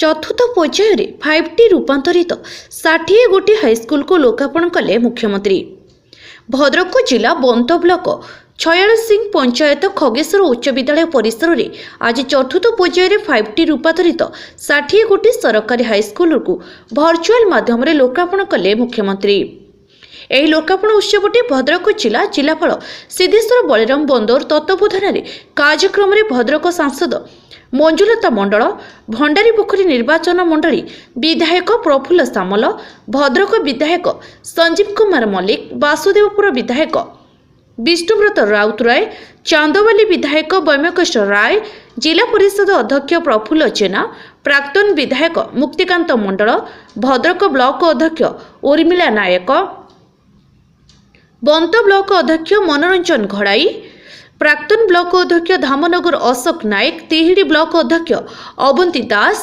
चतुर्थ पर्यायर 5T रूपांतरित 60 गोटी हाईस्कल को लोकार्पण कले मुख्यमंत्री। भद्रक जिला बंत ब्लॉक 46 पंचायत खगेश्वर उच्च विद्यालय परिसर में आज चतुर्थ पर्यायर 5T रूपांतरित 60 गोटी सरकारी हाईस्कल को भर्चुआल माध्यम लोकार्पण कले मुख्यमंत्री। ଏହି ଲୋକାର୍ପଣ ଉତ୍ସବଟି ଭଦ୍ରକ ଜିଲ୍ଲାପାଳ ସିଦ୍ଧେଶ୍ୱର ବଳିରାମ ବନ୍ଦୋର ତତ୍ତ୍ୱାବଧାନରେ କାର୍ଯ୍ୟକ୍ରମରେ ଭଦ୍ରକ ସାଂସଦ ମଞ୍ଜୁଲତା ମଣ୍ଡଳ, ଭଣ୍ଡାରୀପୋଖରୀ ନିର୍ବାଚନ ମଣ୍ଡଳୀ ବିଧାୟକ ପ୍ରଫୁଲ୍ଲ ସାମଲ, ଭଦ୍ରକ ବିଧାୟକ ସଞ୍ଜୀବ କୁମାର ମଲ୍ଲିକ, ବାସୁଦେବପୁର ବିଧାୟକ ବିଷ୍ଣୁବ୍ରତ ରାଉତରାୟ, ଚାନ୍ଦବାଲି ବିଧାୟକ ବୈମକେଶ୍ୱର ରାୟ, ଜିଲ୍ଲା ପରିଷଦ ଅଧ୍ୟକ୍ଷ ପ୍ରଫୁଲ୍ଲ ଜେନା, ପ୍ରାକ୍ତନ ବିଧାୟକ ମୁକ୍ତିକାନ୍ତ ମଣ୍ଡଳ, ଭଦ୍ରକ ବ୍ଲକ ଅଧ୍ୟକ୍ଷ ଉର୍ମିଳା ନାୟକ, बंत ब्लॉक अध्यक्ष मनोरंजन घड़ाई, प्राक्तन ब्लॉक अध्यक्ष धामनगर अशोक नायक, तिहिड़ी ब्लॉक अध्यक्ष अवंती दास,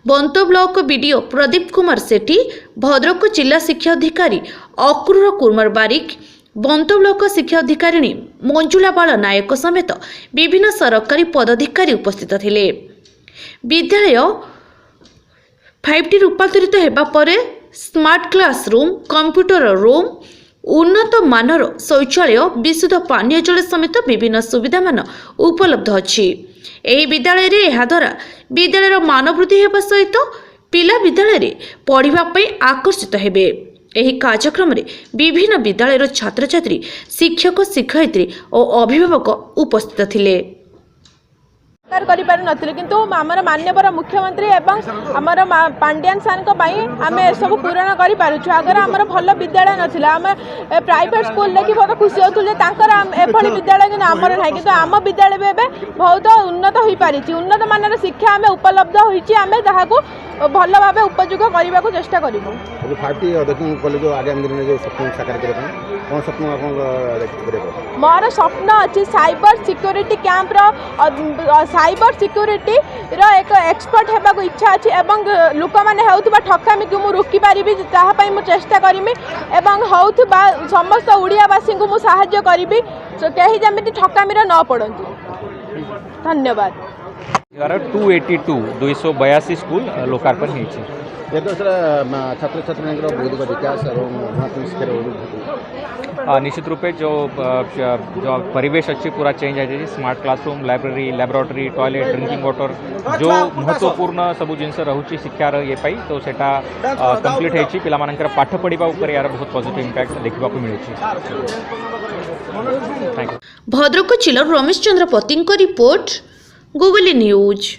बंत ब्लॉक बीडीओ प्रदीप कुमार सेठी, भद्रक जिला शिक्षा अधिकारी अक्रूर कुमार बारिक, बंत ब्लॉक शिक्षा अधिकारिणी मंजुला बाला नायक समेत विभिन्न सरकारी पदाधिकारी उपस्थित थिले। विद्यालय 5T रूपांतरित हेबा परे स्मार्ट क्लासरूम, कंप्यूटर रूम, उन्नत मानर शौचालय, विशुद्ध पानीय जल समेत विभिन्न सुविधा मान उपलब्ध अच्छी। एही विद्यालय रे एहा द्वारा विद्यालय मान वृद्धि हेबा सहित पिला विद्यालय रे पढ़िबा पई आकर्षित हेबे। एही कार्यक्रम रे विभिन्न विद्यालय छात्र छात्री, शिक्षक शिक्षयित्री और अभिभावक उपस्थित थिले। किंतु आमर माननीय मुख्यमंत्री एवं आमर पांड्यान सार आम सब पूरण कर आगर आमर भल विद्यालय नाला आम प्राइवेट स्कूल देखिए बहुत खुशी होती एभली विद्यालय कि आमर ना कि आम विद्यालय भी बहुत उन्नत हो पारी। उन्नत मानर शिक्षा आम उपलब्ध होमें जहाँ भल भाव उपयोग करने को चेष्टा करूँ। मोर स्वप्न अच्छी cyber security camp cyber security एक एक्सपर्ट होगा इच्छा अच्छी एवं लोक मैंने होता ठकामी को मुझे रोकी पारि तापाई मुझे चेष्टा करमी एवं होता समस्त ओडियावासी को मुझे साहाय्य करी कहीं जमी ठकामी न पड़ती। धन्यवाद। 282 स्कूल लोकार्पण होती छात्र छात्री बौद्धिक विकास निश्चित रूपे जो परिवेश अच्छी पूरा चेंज है। Smart classroom, library, laboratory, toilet, drinking water जो महत्वपूर्ण सब जिनस रोचे शिक्षार ये पाई तो सेटा कंप्लीट होती पिला मानकर पाठ पढ़ा उपर यार बहुत पॉजिटिव इंपैक्ट देखा मिले। भद्रक जिला रमेश चंद्र पति रिपोर्ट, गूगल न्यूज।